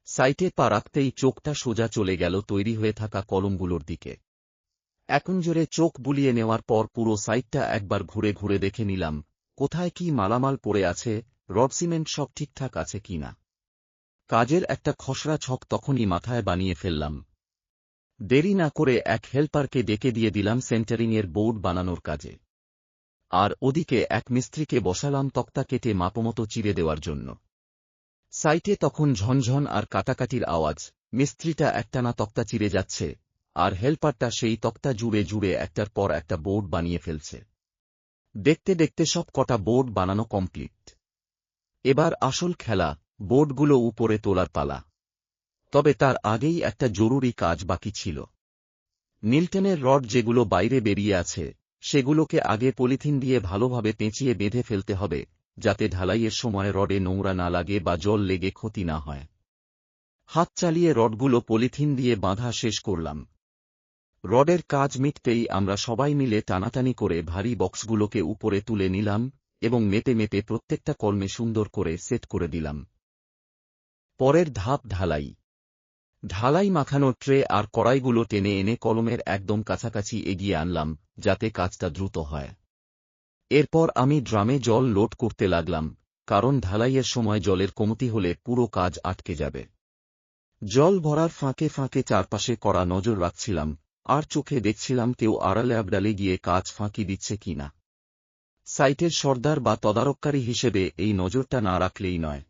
সাইটে পা রাখতেই চোখটা সোজা চলে গেল তৈরি হয়ে থাকা কলমগুলোর দিকে। এখন জোরে চোখ বুলিয়ে নেওয়ার পর পুরো সাইটটা একবার ঘুরে ঘুরে দেখে নিলাম, কোথায় কি মালামাল পড়ে আছে, রড সিমেন্ট সব ঠিকঠাক আছে কিনা। কাজের একটা খসড়া ছক তখনই মাথায় বানিয়ে ফেললাম। দেরি না করে এক হেল্পারকে ডেকে দিয়ে দিলাম সেন্টারিংয়ের বোর্ড বানানোর কাজে। আর ওদিকে এক মিস্ত্রিকে বসালাম তক্তা কেটে মাপমতো চিরে দেওয়ার জন্য। সাইটে তখন ঝনঝন আর কাটাকাটির আওয়াজ, মিস্ত্রিটা একটানা তক্তা চিরে যাচ্ছে, আর হেল্পারটা সেই তক্তা জুড়ে জুড়ে একটার পর একটা বোর্ড বানিয়ে ফেলছে। দেখতে দেখতে সব কটা বোর্ড বানানো কমপ্লিট। এবার আসল খেলা, বোর্ডগুলো উপরে তোলার পালা। তবে তার আগেই একটা জরুরি কাজ বাকি ছিল। নিলটনের রড যেগুলো বাইরে বেরিয়ে আছে, সেগুলোকে আগে পলিথিন দিয়ে ভালোভাবে পেঁচিয়ে বেঁধে ফেলতে হবে, যাতে ঢালাইয়ের সময় রডে নোংরা না লাগে বা জল লেগে ক্ষতি না হয়। হাত চালিয়ে রডগুলো পলিথিন দিয়ে বাঁধা শেষ করলাম। রডের কাজ মিটতেই আমরা সবাই মিলে টানাটানি করে ভারী বক্সগুলোকে উপরে তুলে নিলাম এবং মেপে মেপে প্রত্যেকটা কলমে সুন্দর করে সেট করে দিলাম। পরের ধাপ ঢালাই। ঢালাই মাখানো ট্রে আর কড়াইগুলো টেনে এনে কলমের একদম কাছাকাছি এগিয়ে আনলাম, যাতে কাজটা দ্রুত হয়। এরপর আমি ড্রামে জল লোড করতে লাগলাম, কারণ ঢালাইয়ের সময় জলের কমতি হলে পুরো কাজ আটকে যাবে। জল ভরার ফাঁকে ফাঁকে চারপাশে কড়া নজর রাখছিলাম, আর চোখে দেখছিলাম কেউ আড়ালে আবডালে গিয়ে কাজ ফাঁকি দিচ্ছে কিনা। সাইটের সর্দার বা তদারককারী হিসেবে এই নজরটা না রাখলেই নয়।